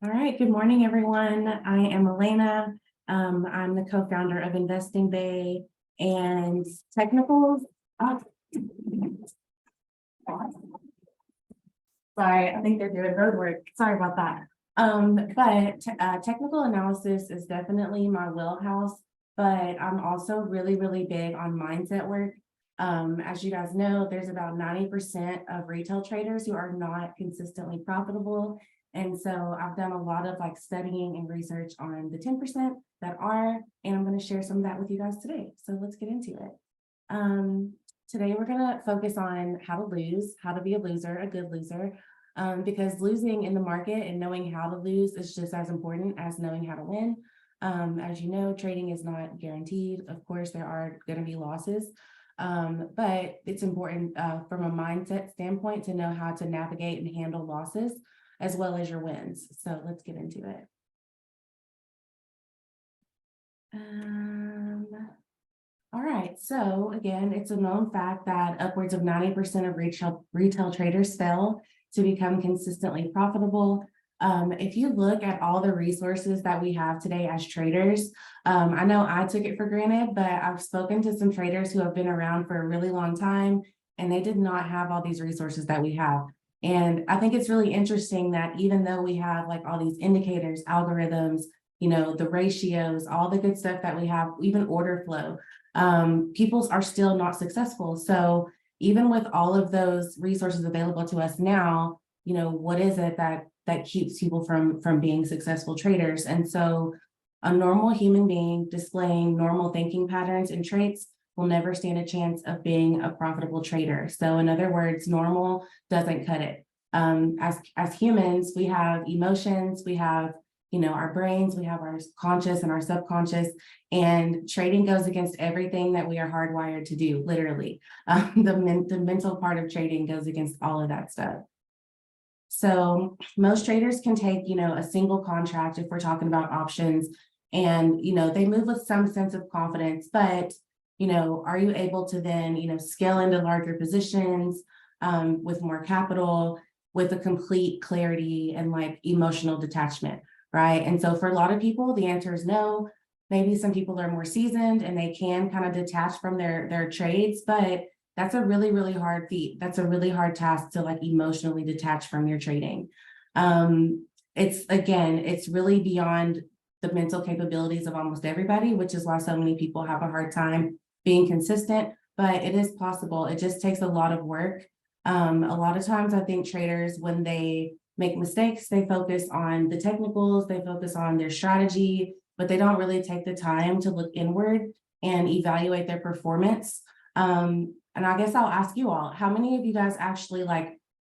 All right, good morning, everyone. I am Alaina. I'm the co-founder of Investing Bay and Technicals. Oh, sorry, I think they're doing road work. Sorry about that. But technical analysis is definitely my wheelhouse, but I'm also really big on mindset work. As you guys know, there's about 90% of retail traders who are not consistently profitable. And so I've done a lot of like studying and research on the 10% that are, and I'm going to share some of that with you guys today. So let's get into it. Today we're going to focus on how to lose, how to be a loser, a good loser, because losing in the market and knowing how to lose is just as important as knowing how to win. As you know, trading is not guaranteed. Of course, there are going to be losses, but it's important from a mindset standpoint to know how to navigate and handle losses as well as your wins. So let's get into it. All right, so again, it's a known fact that upwards of 90% of retail traders fail to become consistently profitable. If you look at all the resources that we have today as traders, I know I took it for granted, but I've spoken to some traders who have been around for a really long time, and they did not have all these resources that we have. And I think it's really interesting that even though we have like all these indicators, algorithms, the ratios, all the good stuff that we have, even order flow, people are still not successful. So even with all of those resources available to us now, what is it that keeps people from being successful traders? And so a normal human being displaying normal thinking patterns and traits will never stand a chance of being a profitable trader. So in other words, normal doesn't cut it. As humans, we have emotions, we have our brains, we have our conscious and our subconscious, and trading goes against everything that we are hardwired to do, literally. The mental part of trading goes against all of that stuff. So most traders can take, a single contract if we're talking about options, and, they move with some sense of confidence, but, are you able to then, scale into larger positions with more capital, with a complete clarity and like emotional detachment? Right. And so for a lot of people, the answer is no. Maybe some people are more seasoned and they can kind of detach from their trades, but that's a really hard feat. That's a really hard task to like emotionally detach from your trading. It's really beyond the mental capabilities of almost everybody, which is why so many people have a hard time being consistent, but it is possible. It just takes a lot of work. A lot of times I think traders, when they make mistakes, they focus on the technicals, they focus on their strategy, but they don't really take the time to look inward and evaluate their performance. And I guess I'll ask you all, how many of you guys actually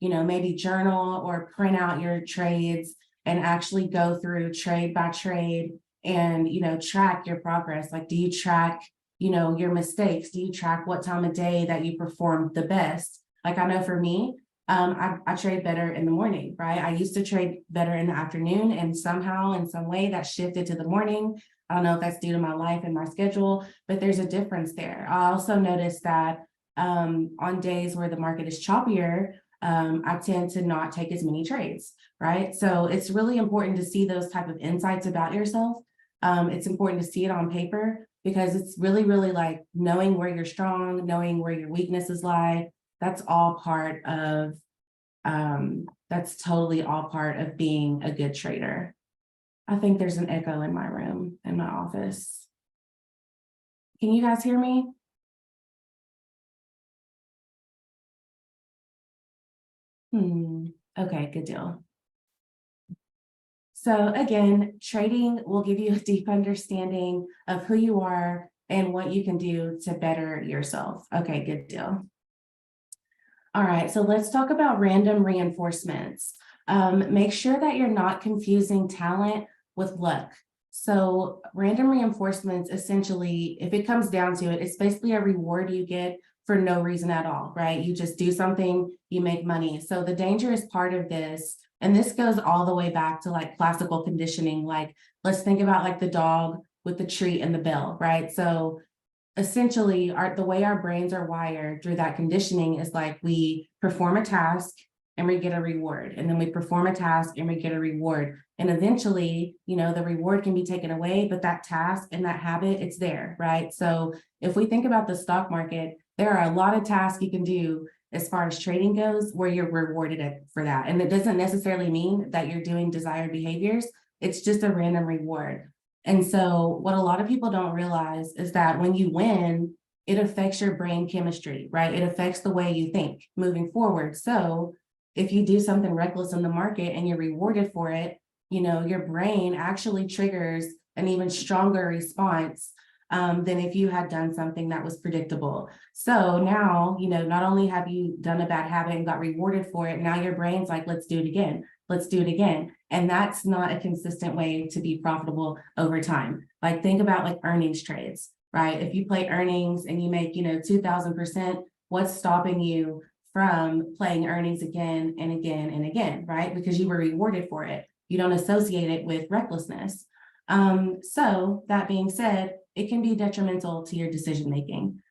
maybe journal or print out your trades and actually go through trade by trade and, track your progress? Like, do you track, your mistakes? Do you track what time of day that you perform the best? Like, I know for me, I trade better in the morning, right? I used to trade better in the afternoon, and somehow in some way that shifted to the morning. I don't know if that's due to my life and my schedule, but there's a difference there. I also noticed that on days where the market is choppier, I tend to not take as many trades, right? So it's really important to see those type of insights about yourself. It's important to see it on paper because it's really like knowing where you're strong, knowing where your weaknesses lie. That's all part of, that's totally all part of being a good trader. I think there's an echo in my room, in my office. Can you guys hear me? Okay, good deal. So again, trading will give you a deep understanding of who you are and what you can do to better yourself. Okay, good deal. All right, so let's talk about random reinforcements. Make sure that you're not confusing talent with luck. So random reinforcements, essentially, if it comes down to it, it's basically a reward you get for no reason at all, right? You just do something, you make money. So the dangerous part of this, and this goes all the way back to like classical conditioning, like let's think about like the dog with the treat and the bell, right? So essentially the way our brains are wired through that conditioning is like we perform a task, and we get a reward. And then we perform a task and we get a reward. And eventually, the reward can be taken away, but that task and that habit, it's there, right? So if we think about the stock market, there are a lot of tasks you can do as far as trading goes where you're rewarded for that. And it doesn't necessarily mean that you're doing desired behaviors. It's just a random reward. And so what a lot of people don't realize is that when you win, it affects your brain chemistry, right? It affects the way you think moving forward. So if you do something reckless in the market and you're rewarded for it, your brain actually triggers an even stronger response than if you had done something that was predictable. So now, not only have you done a bad habit and got rewarded for it, now your brain's like, let's do it again. Let's do it again. And that's not a consistent way to be profitable over time. Like think about like earnings trades, right? If you play earnings and you make, 2,000%, what's stopping you from playing earnings again and again and again, right? Because you were rewarded for it. You don't associate it with recklessness. So that being said, it can be detrimental to your decision making.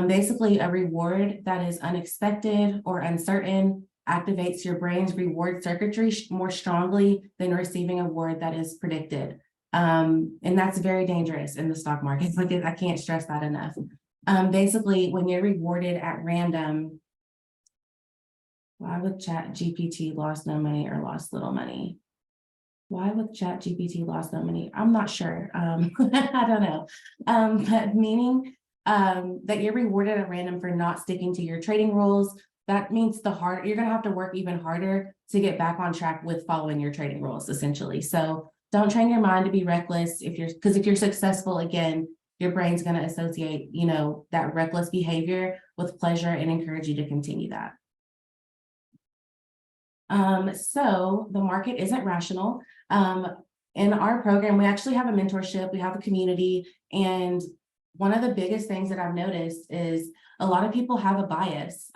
Basically, a reward that is unexpected or uncertain activates your brain's reward circuitry more strongly than receiving a reward that is predicted. And that's very dangerous in the stock market. I can't stress that enough. Basically, when you're rewarded at random, why would ChatGPT lost no money or lost little money? Why would ChatGPT lost no money? I'm not sure. I don't know. But meaning that you're rewarded at random for not sticking to your trading rules. That means you're going to have to work even harder to get back on track with following your trading rules, essentially. So don't train your mind to be reckless because if you're successful, again, your brain's going to associate, that reckless behavior with pleasure and encourage you to continue that. So the market isn't rational. In our program, we actually have a mentorship, we have a community, and one of the biggest things that I've noticed is a lot of people have a bias.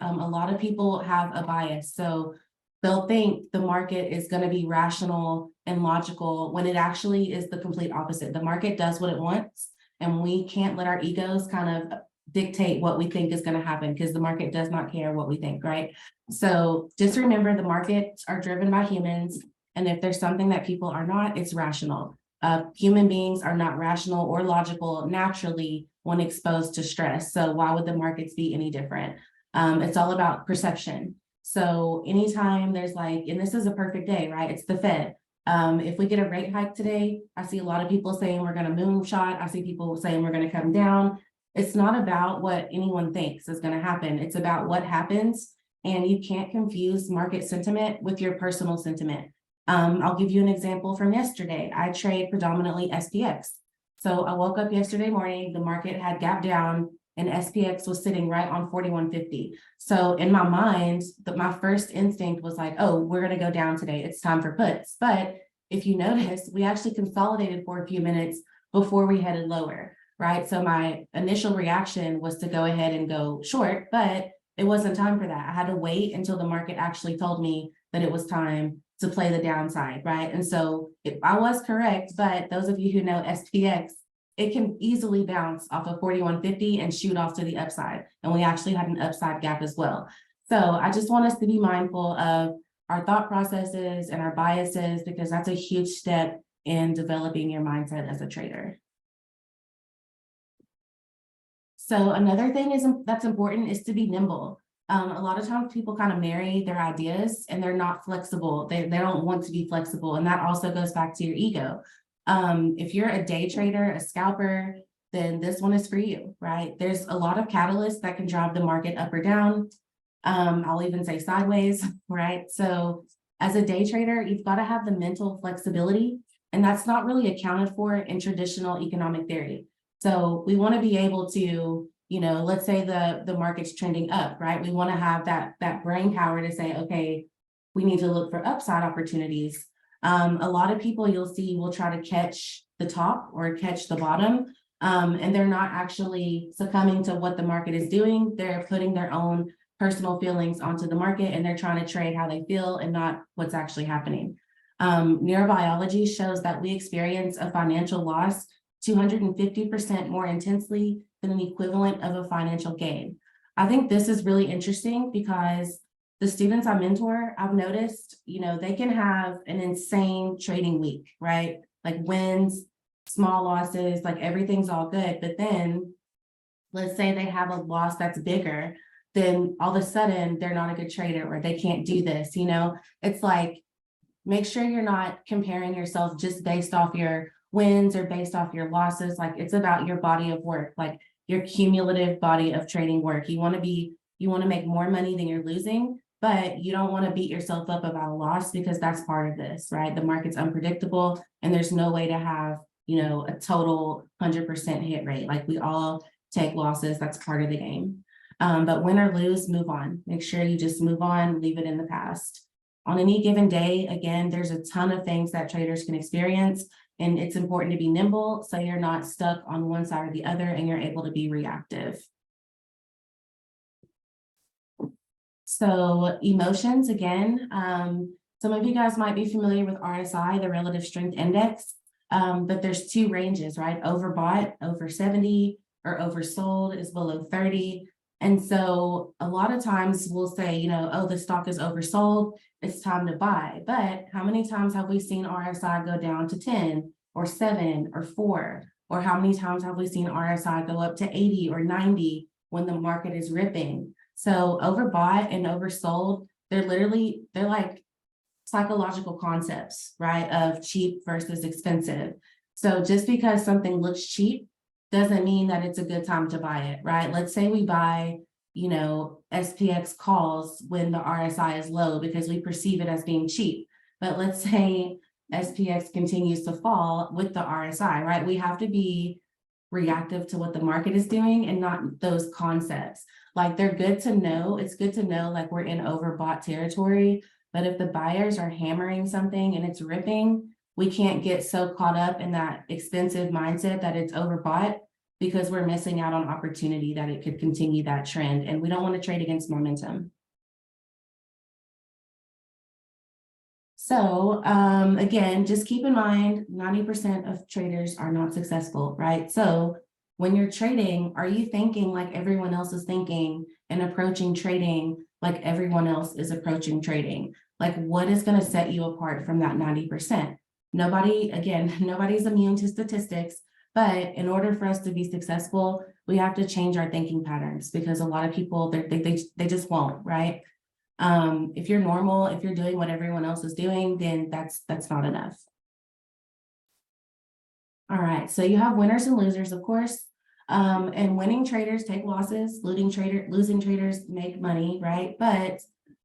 So they'll think the market is going to be rational and logical when it actually is the complete opposite. The market does what it wants, and we can't let our egos kind of dictate what we think is going to happen because the market does not care what we think, right? So just remember the markets are driven by humans. And if there's something that people are not, it's rational. Human beings are not rational or logical naturally when exposed to stress. So why would the markets be any different? It's all about perception. So anytime there's and this is a perfect day, right? It's the Fed. If we get a rate hike today, I see a lot of people saying we're going to moonshot. I see people saying we're going to come down. It's not about what anyone thinks is going to happen. It's about what happens. And you can't confuse market sentiment with your personal sentiment. I'll give you an example from yesterday. I trade predominantly SPX. So I woke up yesterday morning, the market had gapped down and SPX was sitting right on 41.50. So in my mind, my first instinct was like, oh, we're going to go down today. It's time for puts. But if you notice, we actually consolidated for a few minutes before we headed lower, right? So my initial reaction was to go ahead and go short, but it wasn't time for that. I had to wait until the market actually told me that it was time to play the downside, right? And so if I was correct, but those of you who know SPX, it can easily bounce off of 41.50 and shoot off to the upside. And we actually had an upside gap as well. So I just want us to be mindful of our thought processes and our biases, because that's a huge step in developing your mindset as a trader. So another thing that's important is to be nimble. A lot of times people kind of marry their ideas and they're not flexible. They don't want to be flexible. And that also goes back to your ego. If you're a day trader, a scalper, then this one is for you, right? There's a lot of catalysts that can drive the market up or down. I'll even say sideways, right? So as a day trader, you've got to have the mental flexibility, and that's not really accounted for in traditional economic theory. So we want to be able to, let's say the market's trending up, right? We want to have that brain power to say, okay, we need to look for upside opportunities. A lot of people you'll see will try to catch the top or catch the bottom, and they're not actually succumbing to what the market is doing. They're putting their own personal feelings onto the market, and they're trying to trade how they feel and not what's actually happening. Neurobiology shows that we experience a financial loss 250% more intensely than an equivalent of a financial gain. I think this is really interesting because the students I mentor, I've noticed, they can have an insane trading week, right? Like wins, small losses, like everything's all good. But then let's say they have a loss that's bigger, then all of a sudden they're not a good trader or they can't do this, it's like, make sure you're not comparing yourself just based off your wins or based off your losses. Like it's about your body of work, like your cumulative body of trading work. You want to make more money than you're losing, but you don't want to beat yourself up about a loss because that's part of this, right? The market's unpredictable and there's no way to have, a total 100% hit rate. Like we all take losses, that's part of the game. But win or lose, move on. Make sure you just move on, leave it in the past. On any given day, again, there's a ton of things that traders can experience, and it's important to be nimble so you're not stuck on one side or the other and you're able to be reactive. So emotions, again, some of you guys might be familiar with RSI, the Relative Strength Index, but there's two ranges, right? Overbought, over 70, or oversold is below 30. And so a lot of times we'll say, oh, the stock is oversold, it's time to buy. But how many times have we seen RSI go down to 10 or 7 or 4? Or how many times have we seen RSI go up to 80 or 90 when the market is ripping? So overbought and oversold, they're like psychological concepts, right? Of cheap versus expensive. So just because something looks cheap doesn't mean that it's a good time to buy it, right? Let's say we buy, SPX calls when the RSI is low because we perceive it as being cheap. But let's say SPX continues to fall with the RSI, right? We have to be reactive to what the market is doing and not those concepts. Like they're good to know. It's good to know like we're in overbought territory. But if the buyers are hammering something and it's ripping, we can't get so caught up in that expensive mindset that it's overbought because we're missing out on opportunity that it could continue that trend. And we don't want to trade against momentum. So again, just keep in mind, 90% of traders are not successful, right? So when you're trading, are you thinking like everyone else is thinking and approaching trading like everyone else is approaching trading? Like what is going to set you apart from that 90%? Nobody's immune to statistics, but in order for us to be successful, we have to change our thinking patterns because a lot of people, they just won't, right? If you're normal, if you're doing what everyone else is doing, then that's not enough. All right, so you have winners and losers, of course, and winning traders take losses, losing traders make money, right? But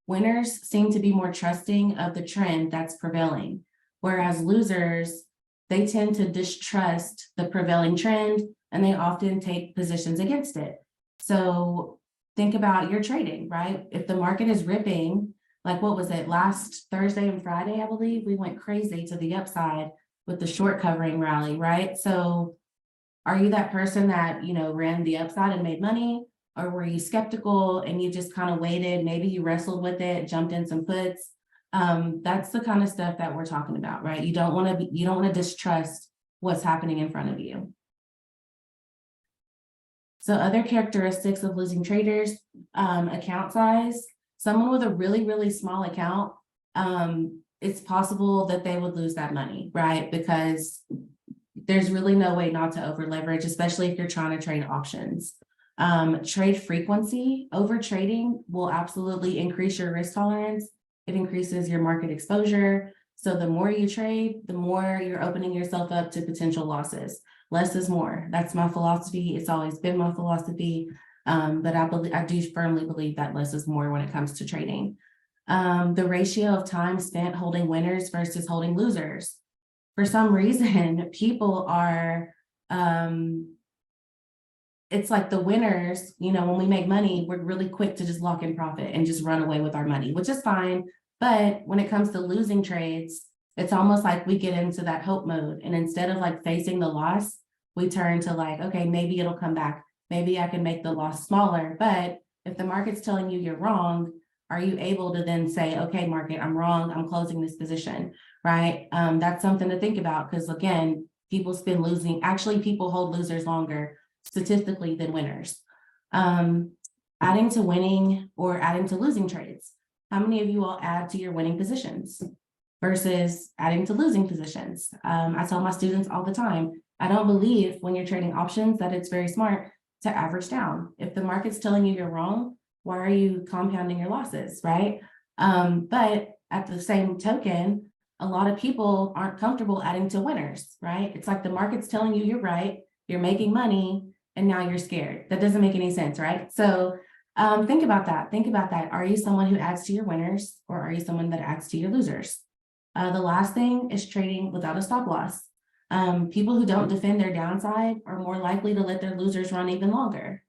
winners seem to be more trusting of the trend that's prevailing, whereas losers, they tend to distrust the prevailing trend and they often take positions against it. So think about your trading, right? If the market is ripping, like what was it, last Thursday and Friday, I believe, we went crazy to the upside with the short covering rally, right? So are you that person that, ran the upside and made money? Or were you skeptical and you just kind of waited? Maybe you wrestled with it, jumped in some puts. That's the kind of stuff that we're talking about, right? You don't want to distrust what's happening in front of you. So other characteristics of losing traders, account size. Someone with a really, really small account, it's possible that they would lose that money, right? Because there's really no way not to over leverage, especially if you're trying to trade options. Trade frequency, over trading will absolutely increase your risk tolerance. It increases your market exposure. So the more you trade, the more you're opening yourself up to potential losses. Less is more. That's my philosophy. It's always been my philosophy. But I do firmly believe that less is more when it comes to trading. The ratio of time spent holding winners versus holding losers. For some reason, people are, it's like the winners, when we make money, we're really quick to just lock in profit and just run away with our money, which is fine. But when it comes to losing trades, it's almost like we get into that hope mode. And instead of like facing the loss, we turn to like, okay, maybe it'll come back. Maybe I can make the loss smaller. But if the market's telling you you're wrong, are you able to then say, okay, market, I'm wrong, I'm closing this position, right? That's something to think about because again, people hold losers longer statistically than winners. Adding to winning or adding to losing trades. how many of you all add to your winning positions versus adding to losing positions? I tell my students all the time, I don't believe when you're trading options that it's very smart to average down. If the market's telling you you're wrong, why are you compounding your losses, right? But at the same token, a lot of people aren't comfortable adding to winners, right? It's like the market's telling you you're right, you're making money, and now you're scared. That doesn't make any sense, right? So think about that. Think about that. Are you someone who adds to your winners, or are you someone that adds to your losers? The last thing is trading without a stop loss. People who don't defend their downside are more likely to let their losers run even longer.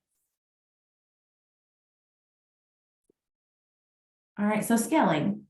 All right, so scaling.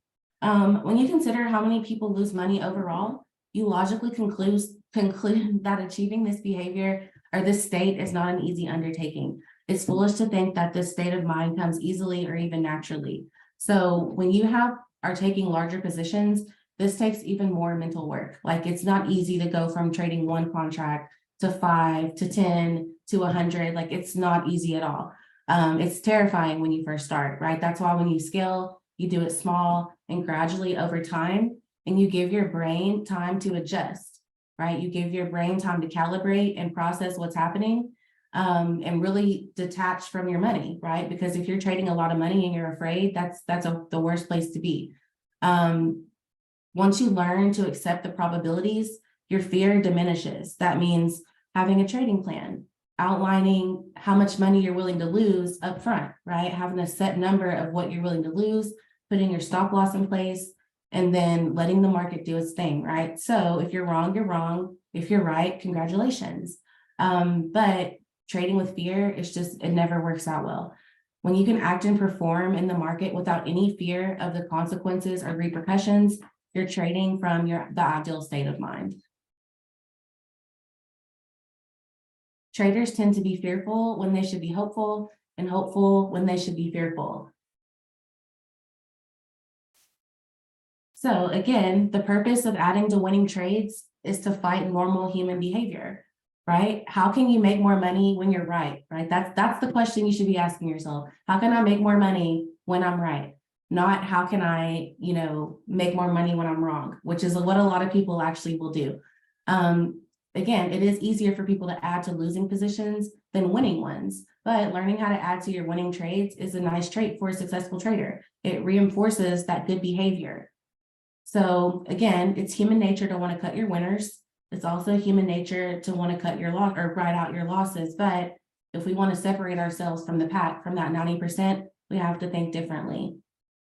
When you consider how many people lose money overall, you logically conclude that achieving this behavior or this state is not an easy undertaking. It's foolish to think that this state of mind comes easily or even naturally. So when you are taking larger positions, this takes even more mental work. Like, it's not easy to go from trading one contract to 5 to 10 to 100. Like, it's not easy at all. It's terrifying when you first start, right? That's why when you scale, you do it small and gradually over time, and you give your brain time to adjust, right? You give your brain time to calibrate and process what's happening, and really detach from your money, right? Because if you're trading a lot of money and you're afraid, that's the worst place to be. Once you learn to accept the probabilities, your fear diminishes. That means having a trading plan, outlining how much money you're willing to lose up front, right? Having a set number of what you're willing to lose, putting your stop loss in place, and then letting the market do its thing, right? So if you're wrong, you're wrong. If you're right, congratulations. But trading with fear, it never works out well. When you can act and perform in the market without any fear of the consequences or repercussions, you're trading from the ideal state of mind. Traders tend to be fearful when they should be hopeful, and hopeful when they should be fearful. So again, the purpose of adding to winning trades is to fight normal human behavior, right? How can you make more money when you're right? That's the question you should be asking yourself. How can I make more money when I'm right? Not how can I, make more money when I'm wrong, which is what a lot of people actually will do. Again, it is easier for people to add to losing positions than winning ones, but learning how to add to your winning trades is a nice trait for a successful trader. It reinforces that good behavior. So again, it's human nature to want to cut your winners. It's also human nature to want to cut your loss or write out your losses. But if we want to separate ourselves from the pack, from that 90%, we have to think differently.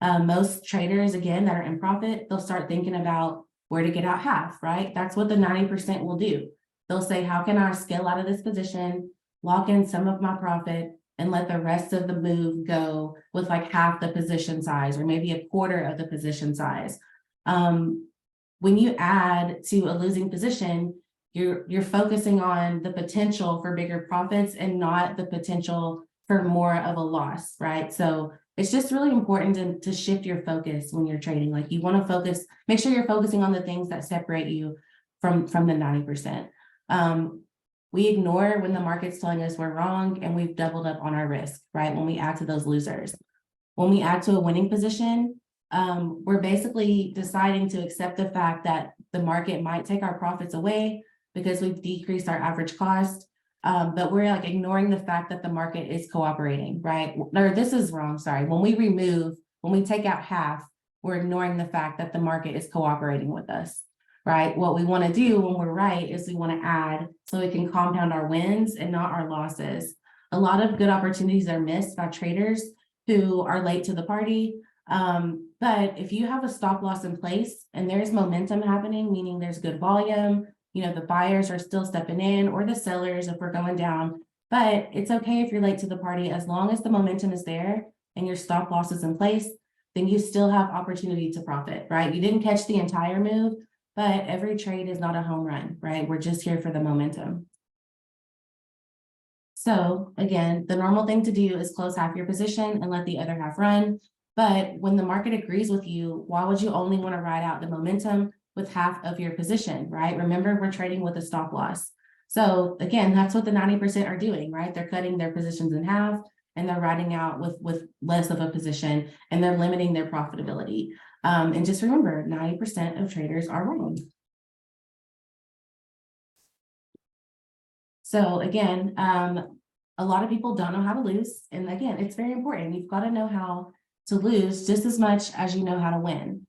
Most traders, again, that are in profit, they'll start thinking about where to get out half, right? That's what the 90% will do. They'll say, how can I scale out of this position, lock in some of my profit, and let the rest of the move go with like half the position size or maybe a quarter of the position size. When you add to a losing position, you're focusing on the potential for bigger profits and not the potential for more of a loss, right? So it's just really important to shift your focus when you're trading. Like, you want to make sure you're focusing on the things that separate you from the 90%. We ignore when the market's telling us we're wrong and we've doubled up on our risk, right? When we add to those losers. When we add to a winning position, we're basically deciding to accept the fact that the market might take our profits away because we've decreased our average cost. But we're like ignoring the fact that the market is cooperating, right? Or this is wrong, sorry. When we take out half, we're ignoring the fact that the market is cooperating with us, right? What we want to do when we're right is we want to add so we can compound our wins and not our losses. A lot of good opportunities are missed by traders who are late to the party. But if you have a stop loss in place and there's momentum happening, meaning there's good volume, the buyers are still stepping in, or the sellers if we're going down, but it's okay if you're late to the party. As long as the momentum is there and your stop loss is in place, then you still have opportunity to profit, right? You didn't catch the entire move, but every trade is not a home run, right? We're just here for the momentum. So again, the normal thing to do is close half your position and let the other half run. But when the market agrees with you, why would you only want to ride out the momentum with half of your position, right? Remember, we're trading with a stop loss. So again, that's what the 90% are doing, right? They're cutting their positions in half and they're riding out with less of a position, and they're limiting their profitability. And just remember, 90% of traders are wrong. So again, a lot of people don't know how to lose. And again, it's very important. You've got to know how to lose just as much as you know how to win.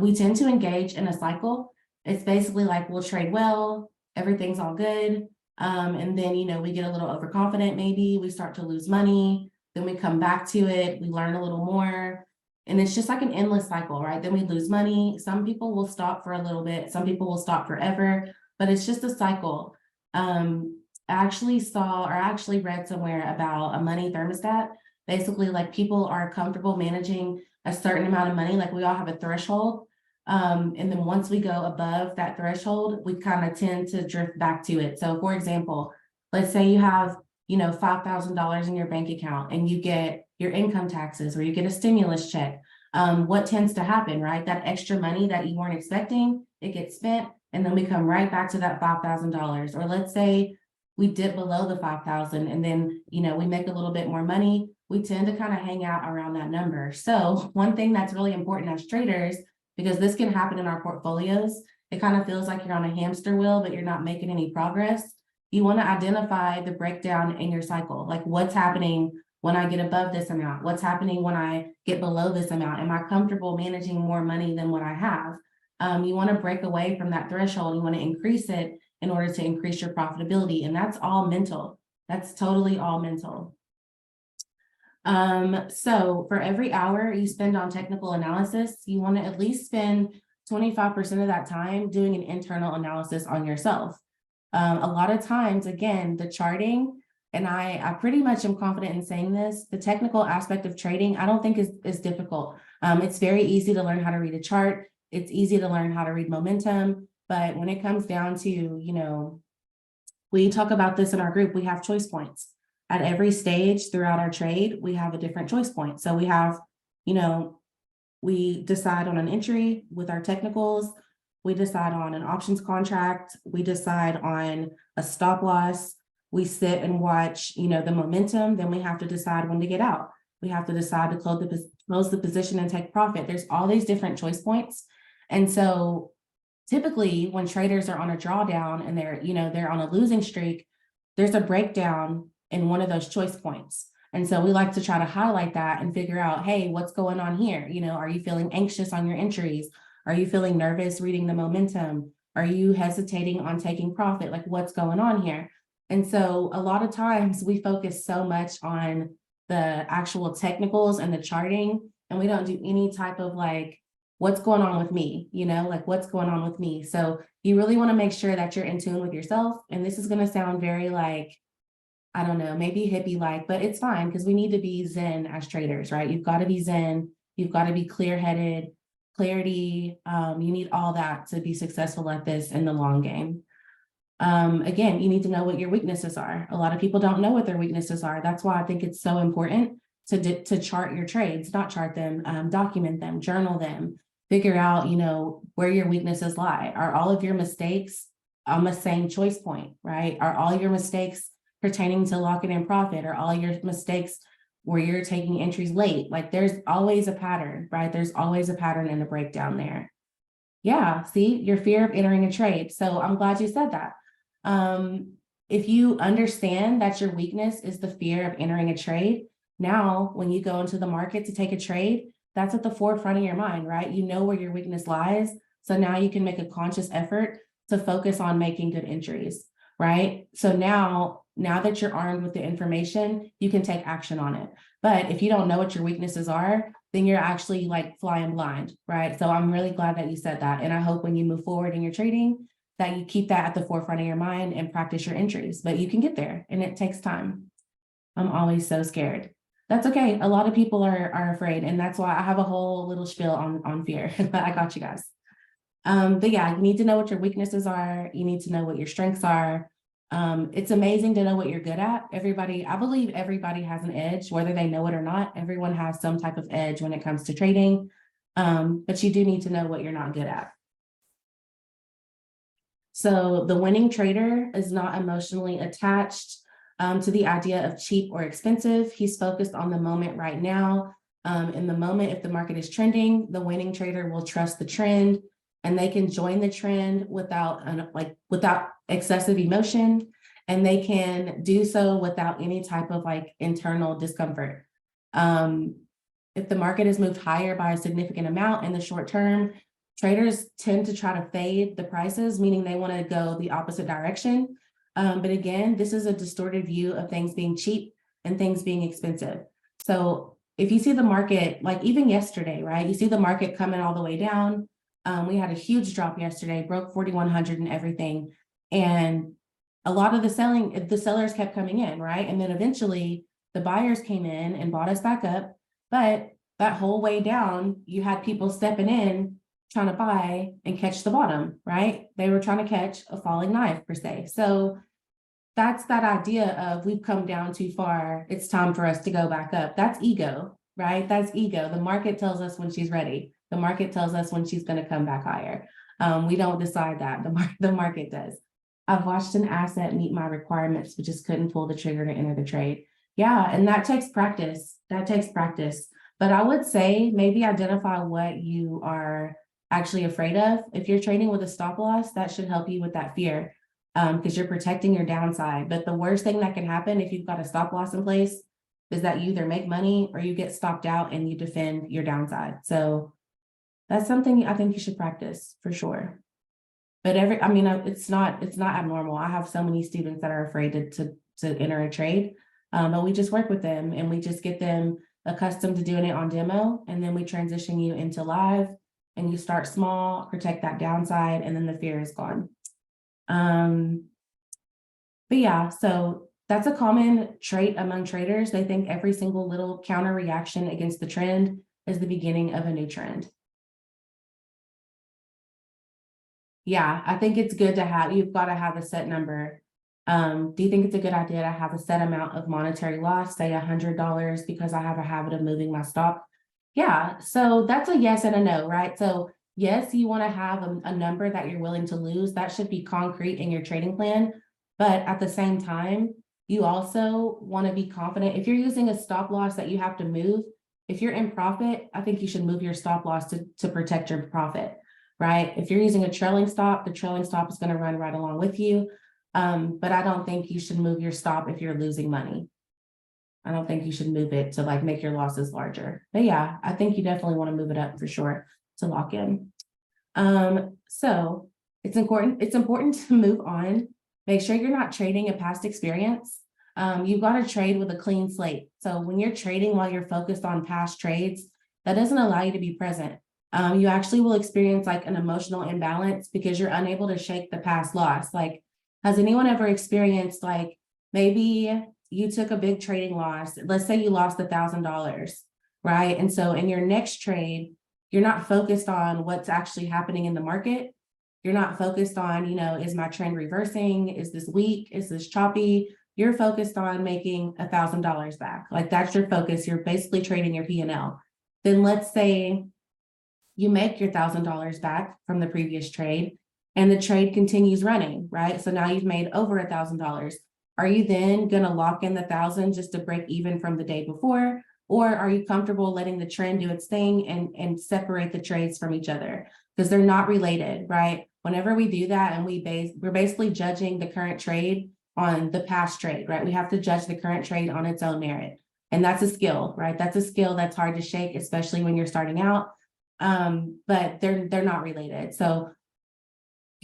We tend to engage in a cycle. It's basically like we'll trade well, everything's all good. And then, we get a little overconfident, maybe we start to lose money, then we come back to it, we learn a little more. And it's just like an endless cycle, right? Then we lose money. Some people will stop for a little bit, some people will stop forever, but it's just a cycle. I actually read somewhere about a money thermostat. Basically, like people are comfortable managing a certain amount of money, like we all have a threshold. And then once we go above that threshold, we kind of tend to drift back to it. So for example, let's say you have, $5,000 in your bank account and you get your income taxes or you get a stimulus check. What tends to happen, right? That extra money that you weren't expecting, it gets spent, and then we come right back to that $5,000. Or let's say we dip below the 5,000 and then, we make a little bit more money. We tend to kind of hang out around that number. So one thing that's really important as traders, because this can happen in our portfolios, it kind of feels like you're on a hamster wheel, but you're not making any progress. You want to identify the breakdown in your cycle, like what's happening when I get above this amount, what's happening when I get below this amount. Am I comfortable managing more money than what I have? You want to break away from that threshold. You want to increase it in order to increase your profitability. And that's all mental. That's totally all mental. So for every hour you spend on technical analysis, you want to at least spend 25% of that time doing an internal analysis on yourself. A lot of times, again, the charting, and I pretty much am confident in saying this, the technical aspect of trading, I don't think is difficult. It's very easy to learn how to read a chart. It's easy to learn how to read momentum. But when it comes down to, we talk about this in our group, we have choice points. At every stage throughout our trade, we have a different choice point. So we have, we decide on an entry with our technicals, we decide on an options contract, we decide on a stop loss, we sit and watch, the momentum, then we have to decide when to get out. We have to decide to close the position and take profit. There's all these different choice points. And so typically when traders are on a drawdown and they're on a losing streak, there's a breakdown in one of those choice points. And so we like to try to highlight that and figure out, hey, what's going on here? Are you feeling anxious on your entries? Are you feeling nervous reading the momentum? Are you hesitating on taking profit? Like what's going on here? And so a lot of times we focus so much on the actual technicals and the charting, and we don't do any type of like, what's going on with me, like what's going on with me. So you really want to make sure that you're in tune with yourself. And this is going to sound very like, I don't know, maybe hippie-like, but it's fine because we need to be zen as traders, right? You've got to be zen. You've got to be clear-headed, clarity. You need all that to be successful at this in the long game. Again, you need to know what your weaknesses are. A lot of people don't know what their weaknesses are. That's why I think it's so important to chart your trades, not chart them, document them, journal them, figure out, where your weaknesses lie. Are all of your mistakes on the same choice point, right? Are all your mistakes pertaining to locking in profit, or all your mistakes where you're taking entries late? Like there's always a pattern, right? There's always a pattern in the breakdown there. Yeah, see, your fear of entering a trade. So I'm glad you said that. If you understand that your weakness is the fear of entering a trade, now when you go into the market to take a trade, that's at the forefront of your mind, right? You know where your weakness lies. So now you can make a conscious effort to focus on making good entries, right? So now that you're armed with the information, you can take action on it. But if you don't know what your weaknesses are, then you're actually like flying blind, right? So I'm really glad that you said that. And I hope when you move forward in your trading, that you keep that at the forefront of your mind and practice your entries. But you can get there, and it takes time. I'm always so scared. That's okay. A lot of people are afraid, and that's why I have a whole little spiel on fear. But I got you guys. But yeah, you need to know what your weaknesses are. You need to know what your strengths are. It's amazing to know what you're good at. I believe everybody has an edge, whether they know it or not. Everyone has some type of edge when it comes to trading. But you do need to know what you're not good at. So the winning trader is not emotionally attached to the idea of cheap or expensive. He's focused on the moment right now. In the moment, if the market is trending, the winning trader will trust the trend and they can join the trend without excessive emotion, and they can do so without any type of like internal discomfort. If the market has moved higher by a significant amount in the short term, traders tend to try to fade the prices, meaning they want to go the opposite direction. But again, this is a distorted view of things being cheap and things being expensive. So if you see the market, like even yesterday, right, you see the market coming all the way down. We had a huge drop yesterday, broke 4,100 and everything. And a lot of the sellers kept coming in, right? And then eventually the buyers came in and bought us back up. But that whole way down, you had people stepping in, trying to buy and catch the bottom, right? They were trying to catch a falling knife per se. So that's that idea of we've come down too far. It's time for us to go back up. That's ego, right? That's ego. The market tells us when she's ready. The market tells us when she's going to come back higher. We don't decide that. The market does. I've watched an asset meet my requirements, but just couldn't pull the trigger to enter the trade. Yeah, and that takes practice. That takes practice. But I would say maybe identify what you are actually afraid of. If you're trading with a stop loss, that should help you with that fear, because you're protecting your downside. But the worst thing that can happen if you've got a stop loss in place is that you either make money or you get stopped out and you defend your downside. So that's something I think you should practice for sure. But it's not abnormal. I have so many students that are afraid to enter a trade, but we just work with them and we just get them accustomed to doing it on demo, and then we transition you into live, and you start small, protect that downside, and then the fear is gone. But yeah, so that's a common trait among traders. They think every single little counter reaction against the trend is the beginning of a new trend. Yeah, I think it's good to have, you've got to have a set number. Do you think it's a good idea to have a set amount of monetary loss, say $100, because I have a habit of moving my stop? Yeah, so that's a yes and a no, right? So yes, you want to have a number that you're willing to lose. That should be concrete in your trading plan. But at the same time, you also want to be confident. If you're using a stop loss that you have to move, if you're in profit, I think you should move your stop loss to protect your profit, right? If you're using a trailing stop, the trailing stop is going to run right along with you. But I don't think you should move your stop if you're losing money. I don't think you should move it to like make your losses larger. But yeah, I think you definitely want to move it up for sure to lock in. So it's important to move on. Make sure you're not trading a past experience. You've got to trade with a clean slate. So when you're trading while you're focused on past trades, that doesn't allow you to be present. You actually will experience like an emotional imbalance because you're unable to shake the past loss. Like, has anyone ever experienced like maybe you took a big trading loss? Let's say you lost $1,000, right? And so in your next trade, you're not focused on what's actually happening in the market. You're not focused on, is my trend reversing? Is this weak? Is this choppy? You're focused on making $1,000 back. Like that's your focus. You're basically trading your P&L. Then let's say you make your $1,000 back from the previous trade and the trade continues running, right? So now you've made over $1,000. Are you then going to lock in the 1,000 just to break even from the day before? Or are you comfortable letting the trend do its thing and separate the trades from each other? Because they're not related, right? Whenever we do that and we're basically judging the current trade on the past trade, right? We have to judge the current trade on its own merit. And that's a skill, right? That's a skill that's hard to shake, especially when you're starting out. But they're not related. So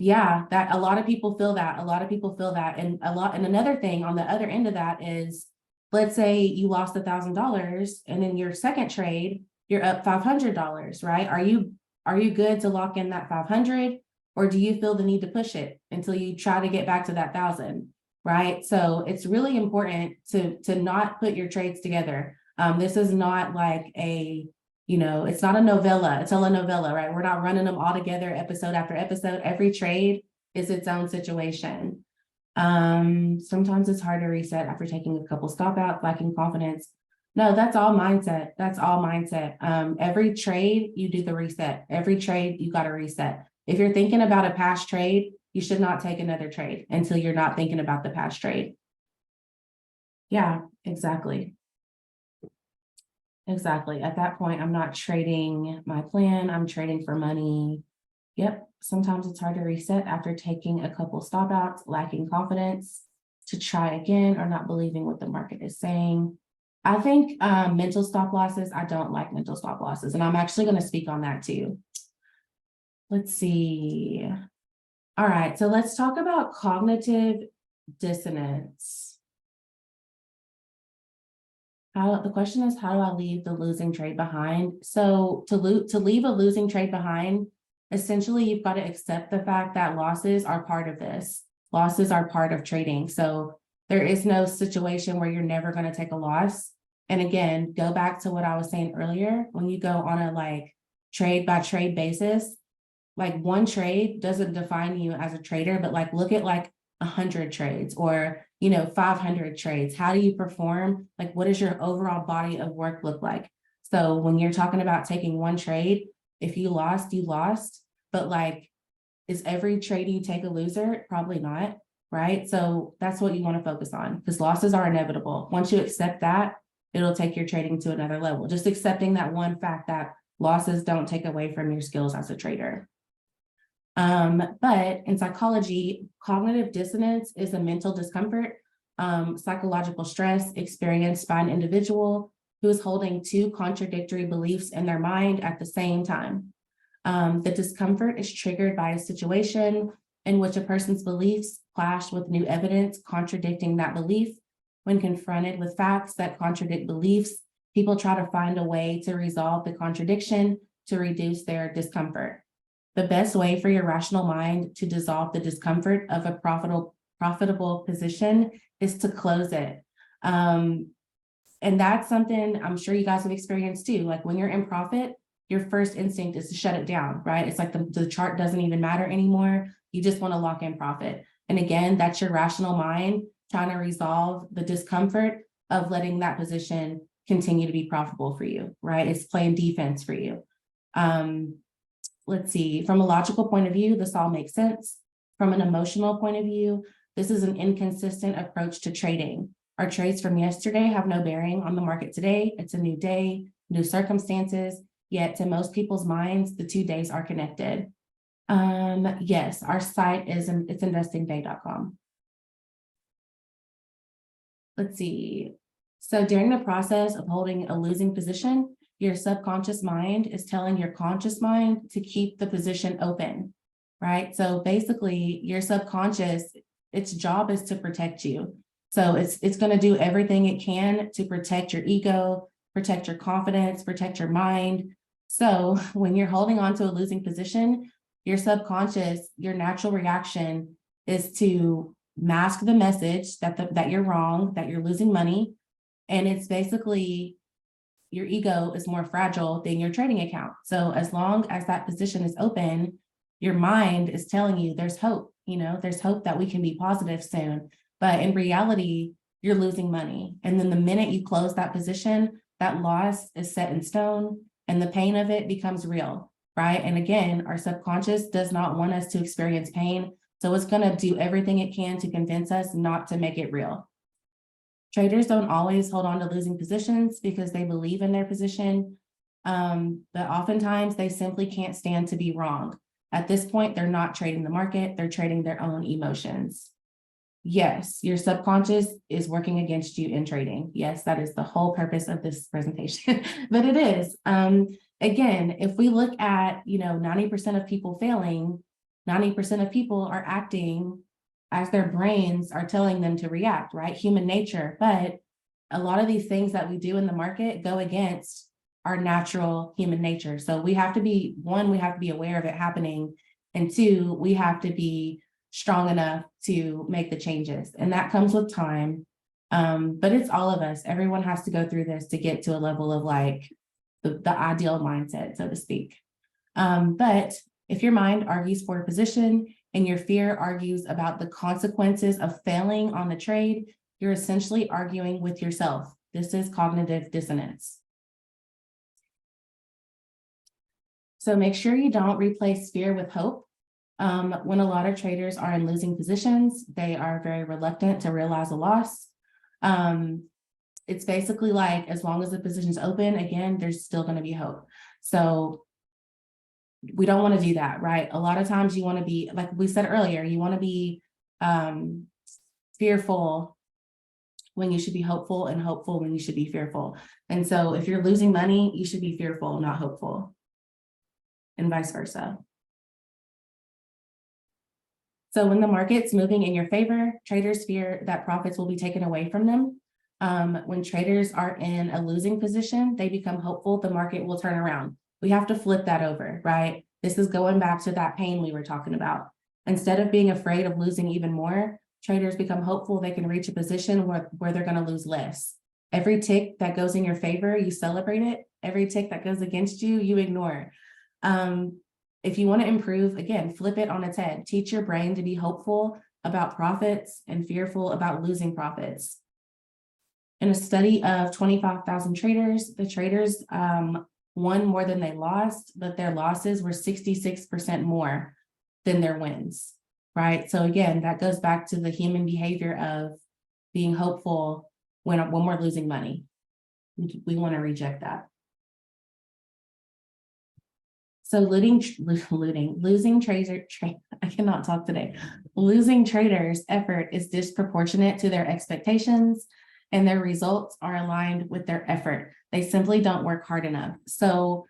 yeah, that a lot of people feel that. And another thing on the other end of that is, let's say you lost $1,000 and in your second trade, you're up $500, right? Are you good to lock in that 500, or do you feel the need to push it until you try to get back to that 1,000, right? So it's really important to not put your trades together. This is not like it's not a novella, a telenovela, right? We're not running them all together episode after episode. Every trade is its own situation. Sometimes it's hard to reset after taking a couple stop outs, lacking confidence. No, that's all mindset. Every trade, you do the reset. Every trade, you got to reset. If you're thinking about a past trade, you should not take another trade until you're not thinking about the past trade. Yeah, exactly. Exactly. At that point, I'm not trading my plan, I'm trading for money. Yep, sometimes it's hard to reset after taking a couple stop outs, lacking confidence to try again, or not believing what the market is saying. I think mental stop losses, I don't like mental stop losses, and I'm actually going to speak on that too. Let's see. All right, so let's talk about cognitive dissonance. The question is, how do I leave the losing trade behind? So to leave a losing trade behind, essentially you've got to accept the fact that losses are part of this. Losses are part of trading. So there is no situation where you're never going to take a loss. And again, go back to what I was saying earlier, when you go on a like trade by trade basis, like one trade doesn't define you as a trader, but like look at like 100 trades or 500 trades. How do you perform? Like what does your overall body of work look like? So when you're talking about taking one trade, if you lost, you lost. But like, is every trade you take a loser? Probably not, right? So that's what you want to focus on, because losses are inevitable. Once you accept that, it'll take your trading to another level. Just accepting that one fact that losses don't take away from your skills as a trader. But in psychology, cognitive dissonance is a mental discomfort, psychological stress experienced by an individual who is holding two contradictory beliefs in their mind at the same time. The discomfort is triggered by a situation in which a person's beliefs clash with new evidence contradicting that belief. When confronted with facts that contradict beliefs, people try to find a way to resolve the contradiction to reduce their discomfort. The best way for your rational mind to dissolve the discomfort of a profitable position is to close it. And that's something I'm sure you guys have experienced too. Like when you're in profit, your first instinct is to shut it down, right? It's like the chart doesn't even matter anymore. You just want to lock in profit. And again, that's your rational mind trying to resolve the discomfort of letting that position continue to be profitable for you, right? It's playing defense for you. Let's see, from a logical point of view, this all makes sense. From an emotional point of view, this is an inconsistent approach to trading. Our trades from yesterday have no bearing on the market today. It's a new day, new circumstances, yet to most people's minds, the 2 days are connected. Yes, our site is, it's investingday.com. Let's see. So during the process of holding a losing position, your subconscious mind is telling your conscious mind to keep the position open, right? So basically your subconscious, its job is to protect you. So it's going to do everything it can to protect your ego, protect your confidence, protect your mind. So when you're holding on to a losing position, your subconscious, your natural reaction is to mask the message that you're wrong, that you're losing money. And it's basically your ego is more fragile than your trading account. So as long as that position is open, your mind is telling you there's hope, there's hope that we can be positive soon. But in reality, you're losing money. And then the minute you close that position, that loss is set in stone and the pain of it becomes real, right? And again, our subconscious does not want us to experience pain. So it's going to do everything it can to convince us not to make it real. Traders don't always hold on to losing positions because they believe in their position, but oftentimes they simply can't stand to be wrong. At this point, they're not trading the market, they're trading their own emotions. Yes, your subconscious is working against you in trading. Yes, that is the whole purpose of this presentation, but it is. Again, if we look at, 90% of people failing, 90% of people are acting as their brains are telling them to react, right? Human nature. But a lot of these things that we do in the market go against our natural human nature. So we have to be, one, we have to be aware of it happening. And two, we have to be strong enough to make the changes. And that comes with time. But it's all of us. Everyone has to go through this to get to a level of like the ideal mindset, so to speak. But if your mind argues for a position, and your fear argues about the consequences of failing on the trade, you're essentially arguing with yourself. This is cognitive dissonance. So make sure you don't replace fear with hope. When a lot of traders are in losing positions, they are very reluctant to realize a loss. It's basically like, as long as the position's open, again, there's still going to be hope. So we don't want to do that, right? A lot of times you want to be, like we said earlier, you want to be fearful when you should be hopeful, and hopeful when you should be fearful. And so if you're losing money, you should be fearful, not hopeful, and vice versa. So when the market's moving in your favor, traders fear that profits will be taken away from them. When traders are in a losing position, they become hopeful the market will turn around. We have to flip that over, right? This is going back to that pain we were talking about. Instead of being afraid of losing even more, traders become hopeful they can reach a position where they're going to lose less. Every tick that goes in your favor, you celebrate it. Every tick that goes against you, you ignore. If you want to improve, again, flip it on its head. Teach your brain to be hopeful about profits and fearful about losing profits. In a study of 25,000 traders, the traders won more than they lost, but their losses were 66% more than their wins, right? So again, that goes back to the human behavior of being hopeful when we're losing money. We want to reject that. So losing traders, I cannot talk today. Losing traders' effort is disproportionate to their expectations, and their results are aligned with their effort. They simply don't work hard enough. So,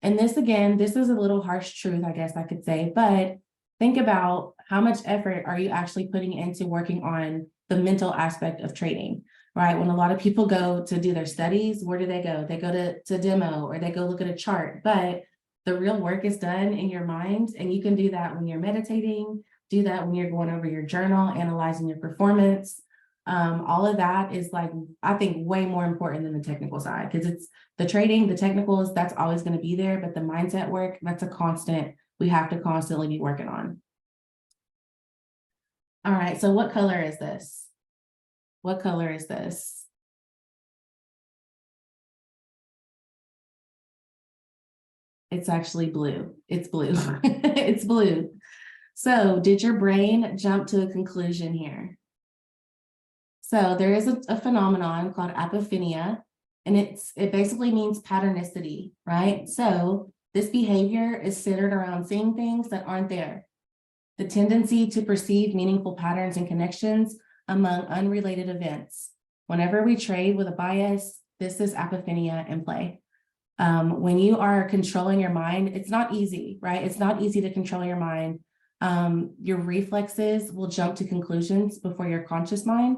and this again, this is a little harsh truth, I guess I could say, but think about how much effort are you actually putting into working on the mental aspect of trading, right? When a lot of people go to do their studies, where do they go? They go to demo, or they go look at a chart, but the real work is done in your mind. And you can do that when you're meditating, do that when you're going over your journal, analyzing your performance. All of that is, like, I think, way more important than the technical side, because it's the trading, the technicals, that's always going to be there, but the mindset work, that's a constant, we have to constantly be working on. All right, so what color is this? What color is this? It's actually blue. It's blue. It's blue. So did your brain jump to a conclusion here? So there is a phenomenon called apophenia, and it basically means patternicity, right? So this behavior is centered around seeing things that aren't there. The tendency to perceive meaningful patterns and connections among unrelated events. Whenever we trade with a bias, this is apophenia in play. When you are controlling your mind, it's not easy, right? It's not easy to control your mind. Your reflexes will jump to conclusions before your conscious mind.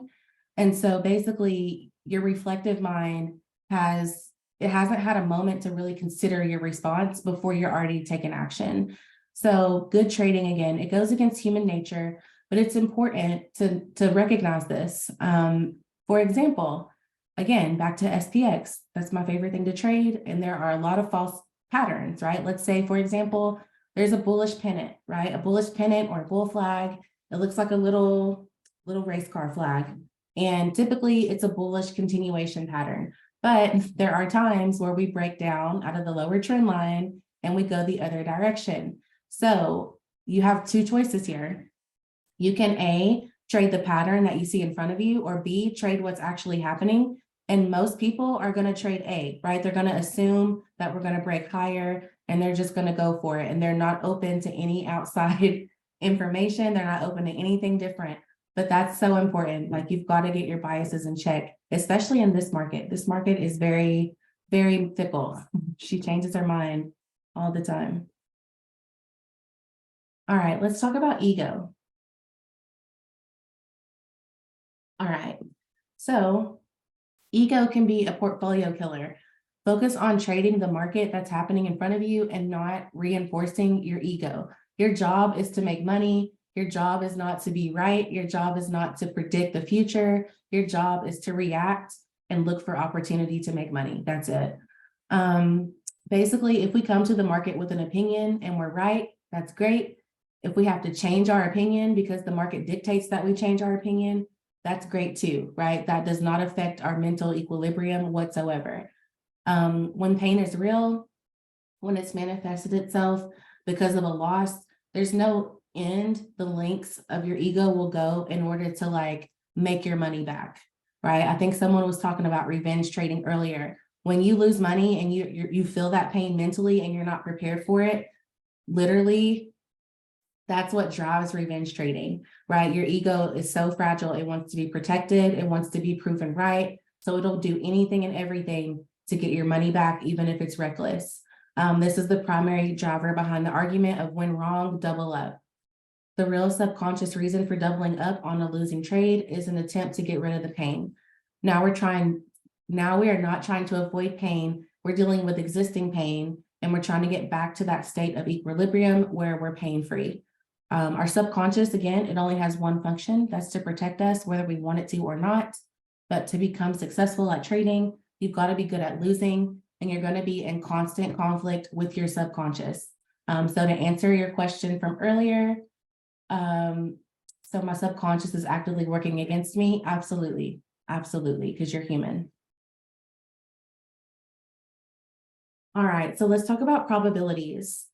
And so basically your reflective mind hasn't had a moment to really consider your response before you're already taking action. So good trading, again, it goes against human nature, but it's important to recognize this. For example, again, back to SPX, that's my favorite thing to trade. And there are a lot of false patterns, right? Let's say, for example, there's a bullish pennant, right? A bullish pennant or a bull flag. It looks like a little race car flag. And typically it's a bullish continuation pattern. But there are times where we break down out of the lower trend line and we go the other direction. So you have two choices here. You can A, trade the pattern that you see in front of you, or B, trade what's actually happening. And most people are going to trade A, right? They're going to assume that we're going to break higher and they're just going to go for it. And they're not open to any outside information. They're not open to anything different. But that's so important. Like, you've got to get your biases in check, especially in this market. This market is very, very fickle. She changes her mind all the time. All right, let's talk about ego. All right, so ego can be a portfolio killer. Focus on trading the market that's happening in front of you and not reinforcing your ego. Your job is to make money. Your job is not to be right. Your job is not to predict the future. Your job is to react and look for opportunity to make money. That's it. Basically, if we come to the market with an opinion and we're right, that's great. If we have to change our opinion because the market dictates that we change our opinion, that's great too, right? That does not affect our mental equilibrium whatsoever. When pain is real, when it's manifested itself because of a loss, there's no end. The lengths of your ego will go in order to, like, make your money back. right? I think someone was talking about revenge trading earlier. When you lose money and you feel that pain mentally and you're not prepared for it, literally, that's what drives revenge trading, right? Your ego is so fragile. It wants to be protected. It wants to be proven right. So it'll do anything and everything to get your money back, even if it's reckless. This is the primary driver behind the argument of when wrong, double up. The real subconscious reason for doubling up on a losing trade is an attempt to get rid of the pain. Now we are not trying to avoid pain. We're dealing with existing pain, and we're trying to get back to that state of equilibrium where we're pain-free. Our subconscious, again, it only has one function. That's to protect us, whether we want it to or not. But to become successful at trading, you've got to be good at losing, and you're going to be in constant conflict with your subconscious. So to answer your question from earlier, so my subconscious is actively working against me? Absolutely, because you're human. All right, so let's talk about probabilities.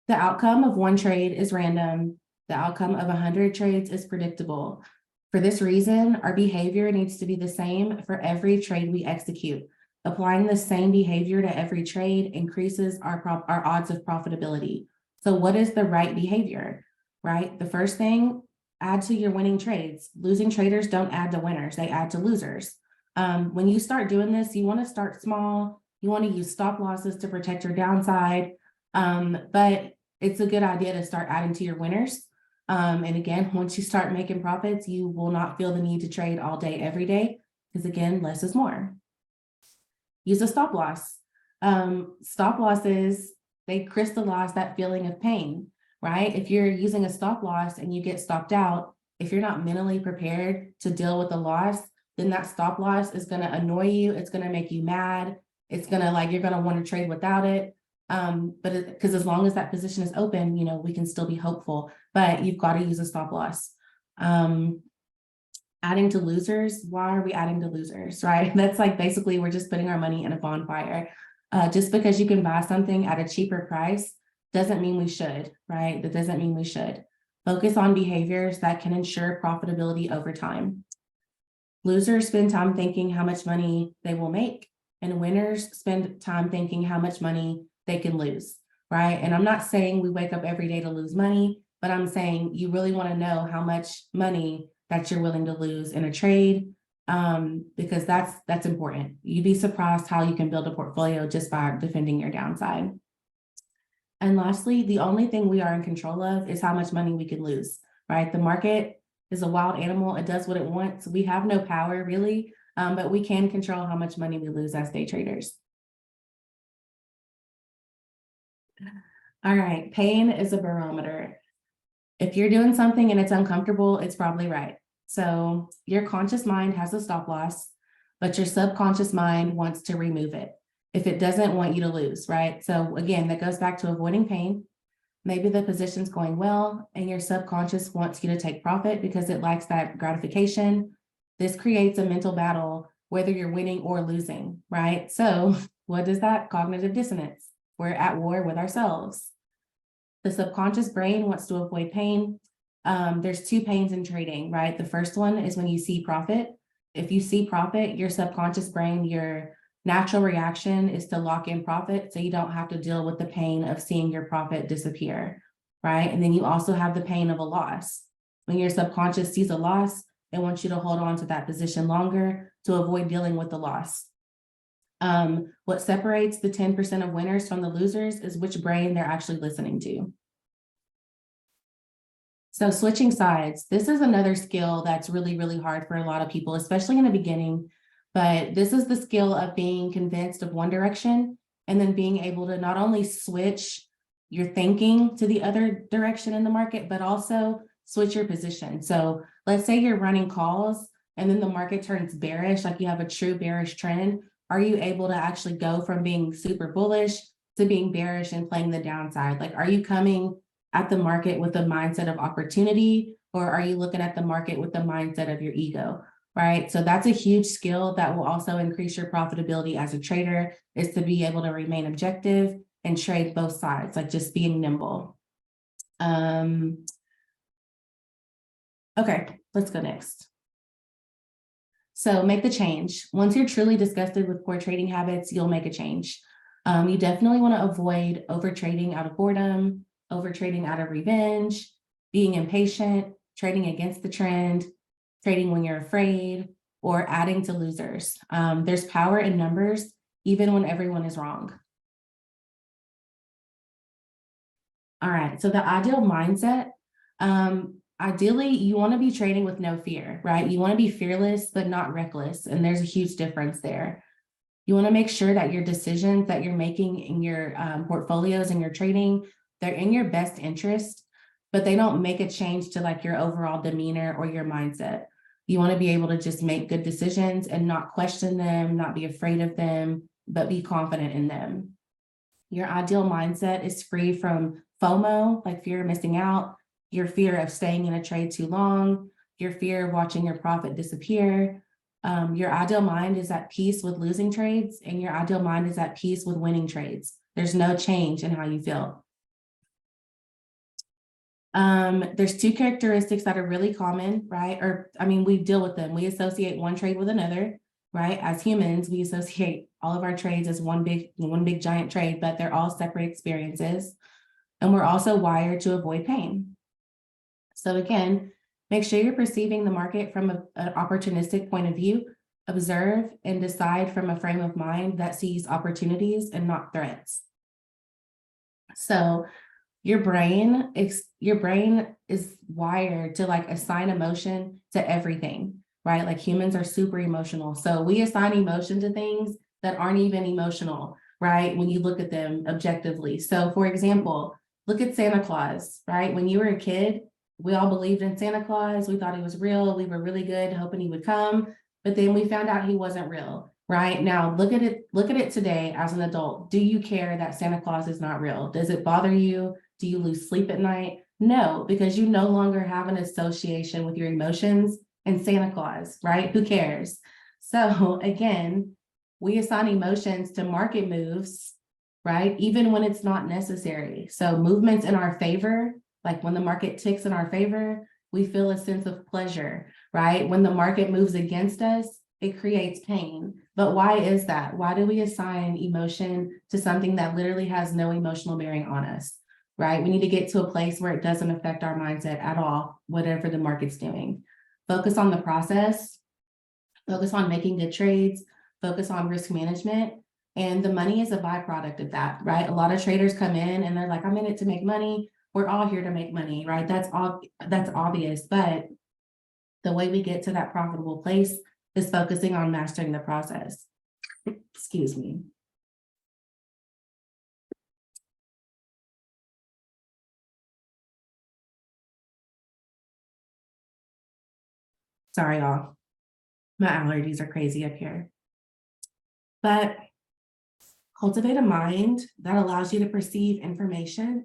The outcome of one trade is random. The outcome of 100 trades is predictable. For this reason, our behavior needs to be the same for every trade we execute. Applying the same behavior to every trade increases our odds of profitability. So what is the right behavior, right? The first thing, add to your winning trades. Losing traders don't add to winners, they add to losers. When you start doing this, you want to start small. You want to use stop losses to protect your downside. But it's a good idea to start adding to your winners. And again, once you start making profits, you will not feel the need to trade all day, every day, because again, less is more. Use a stop loss. Stop losses, they crystallize that feeling of pain, right? If you're using a stop loss and you get stopped out, if you're not mentally prepared to deal with the loss, then that stop loss is going to annoy you. It's going to make you mad. It's going to you're going to want to trade without it. But because as long as that position is open, we can still be hopeful, but you've got to use a stop loss. Adding to losers. Why are we adding to losers, right? That's basically we're just putting our money in a bonfire. Just because you can buy something at a cheaper price doesn't mean we should, right? That doesn't mean we should. Focus on behaviors that can ensure profitability over time. Losers spend time thinking how much money they will make, and winners spend time thinking how much money they can lose, right? And I'm not saying we wake up every day to lose money, but I'm saying you really want to know how much money that you're willing to lose in a trade, because that's important. You'd be surprised how you can build a portfolio just by defending your downside. And lastly, the only thing we are in control of is how much money we can lose, right? The market is a wild animal. It does what it wants. We have no power really, but we can control how much money we lose as day traders. All right, pain is a barometer. If you're doing something and it's uncomfortable, it's probably right. So your conscious mind has a stop loss, but your subconscious mind wants to remove it if it doesn't want you to lose, right? So again, that goes back to avoiding pain. Maybe the position's going well and your subconscious wants you to take profit because it likes that gratification. This creates a mental battle, whether you're winning or losing, right? So what is that? Cognitive dissonance. We're at war with ourselves. The subconscious brain wants to avoid pain. There's two pains in trading, right? The first one is when you see profit. If you see profit, your subconscious brain, your natural reaction is to lock in profit so you don't have to deal with the pain of seeing your profit disappear, right? And then you also have the pain of a loss. When your subconscious sees a loss, it wants you to hold on to that position longer to avoid dealing with the loss. What separates the 10% of winners from the losers is which brain they're actually listening to. So switching sides, this is another skill that's really, really hard for a lot of people, especially in the beginning. But this is the skill of being convinced of one direction and then being able to not only switch your thinking to the other direction in the market, but also switch your position. So let's say you're running calls and then the market turns bearish, like you have a true bearish trend. Are you able to actually go from being super bullish to being bearish and playing the downside? Are you coming at the market with the mindset of opportunity, or are you looking at the market with the mindset of your ego, right? So that's a huge skill that will also increase your profitability as a trader, is to be able to remain objective and trade both sides, just being nimble. Okay, let's go next. So make the change. Once you're truly disgusted with poor trading habits, you'll make a change. You definitely want to avoid over trading out of boredom, over trading out of revenge, being impatient, trading against the trend, trading when you're afraid, or adding to losers. There's power in numbers, even when everyone is wrong. All right, so the ideal mindset, ideally, you want to be trading with no fear, right? You want to be fearless, but not reckless. And there's a huge difference there. You want to make sure that your decisions that you're making in your portfolios and your trading, they're in your best interest, but they don't make a change to like your overall demeanor or your mindset. You want to be able to just make good decisions and not question them, not be afraid of them, but be confident in them. Your ideal mindset is free from FOMO, like fear of missing out, your fear of staying in a trade too long, your fear of watching your profit disappear. Your ideal mind is at peace with losing trades, and your ideal mind is at peace with winning trades. There's no change in how you feel. There's two characteristics that are really common, right? Or, I mean, we deal with them. We associate one trade with another, right? As humans, we associate all of our trades as one big giant trade, but they're all separate experiences. And we're also wired to avoid pain. So again, make sure you're perceiving the market from an opportunistic point of view. Observe and decide from a frame of mind that sees opportunities and not threats. So your brain is wired to like assign emotion to everything, right? Like humans are super emotional. So we assign emotion to things that aren't even emotional, right? When you look at them objectively. So for example, look at Santa Claus, right? When you were a kid, we all believed in Santa Claus. We thought he was real. We were really good, hoping he would come. But then we found out he wasn't real, right? Now look at it today as an adult. Do you care that Santa Claus is not real? Does it bother you? Do you lose sleep at night? No, because you no longer have an association with your emotions and Santa Claus, right? Who cares? So again, we assign emotions to market moves, right? Even when it's not necessary. So movements in our favor, like when the market ticks in our favor, we feel a sense of pleasure, right? When the market moves against us, it creates pain. But why is that? Why do we assign emotion to something that literally has no emotional bearing on us, right? We need to get to a place where it doesn't affect our mindset at all, whatever the market's doing. Focus on the process, focus on making good trades, focus on risk management, and the money is a byproduct of that, right? A lot of traders come in and they're like, I'm in it to make money. We're all here to make money, right? That's obvious, but the way we get to that profitable place is focusing on mastering the process. Excuse me. Sorry, y'all. My allergies are crazy up here. But cultivate a mind that allows you to perceive information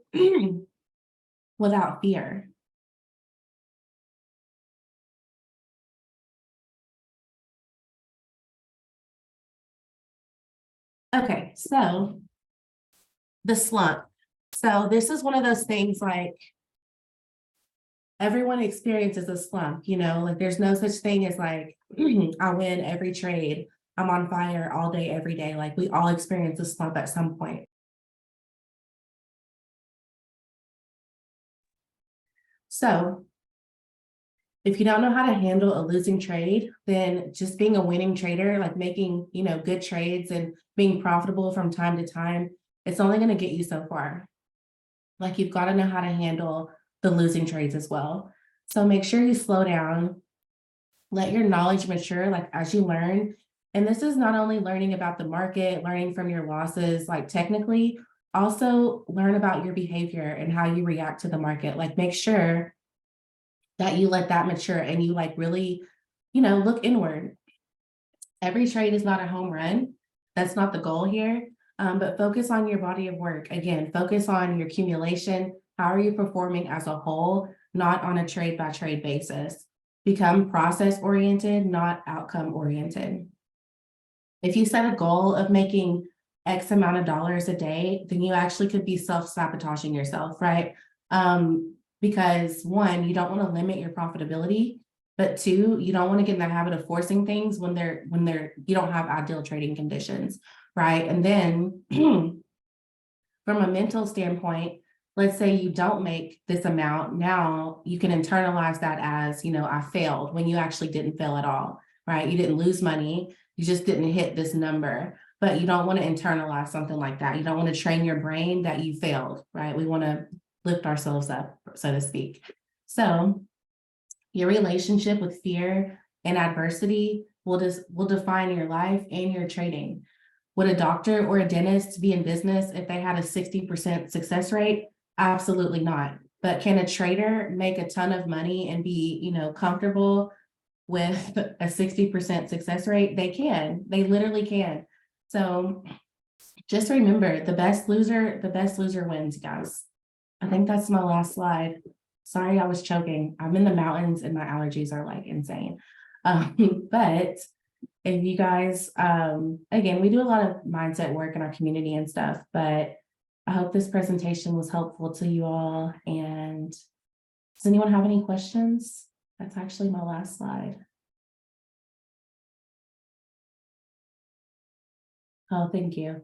without fear. Okay, so the slump. So this is one of those things like everyone experiences a slump, like there's no such thing as like, I win every trade. I'm on fire all day, every day. Like we all experience a slump at some point. So if you don't know how to handle a losing trade, then just being a winning trader, like making, good trades and being profitable from time to time, it's only going to get you so far. Like you've got to know how to handle the losing trades as well. So make sure you slow down, let your knowledge mature, like as you learn. And this is not only learning about the market, learning from your losses, like technically, also learn about your behavior and how you react to the market. Like make sure that you let that mature and you like really, look inward. Every trade is not a home run. That's not the goal here. But focus on your body of work. Again, focus on your accumulation. How are you performing as a whole, not on a trade by trade basis? Become process oriented, not outcome oriented. If you set a goal of making X amount of dollars a day, then you actually could be self-sabotaging yourself, right? Because one, you don't want to limit your profitability. But two, you don't want to get in the habit of forcing things when you don't have ideal trading conditions, right? And then from a mental standpoint, let's say you don't make this amount, now you can internalize that as, I failed, when you actually didn't fail at all, right? You didn't lose money, you just didn't hit this number. But you don't want to internalize something like that. You don't want to train your brain that you failed, right? We want to lift ourselves up, so to speak. So your relationship with fear and adversity will define your life and your trading. Would a doctor or a dentist be in business if they had a 60% success rate? Absolutely not. But can a trader make a ton of money and be, comfortable with a 60% success rate? They can. They literally can. So just remember, the best loser wins, guys. I think that's my last slide. Sorry, I was choking. I'm in the mountains and my allergies are like insane. But if you guys, again, we do a lot of mindset work in our community and stuff, but I hope this presentation was helpful to you all. And does anyone have any questions? That's actually my last slide. Oh, thank you.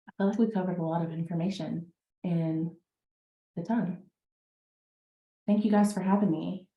I feel like we covered a lot of information in the time. Thank you guys for having me.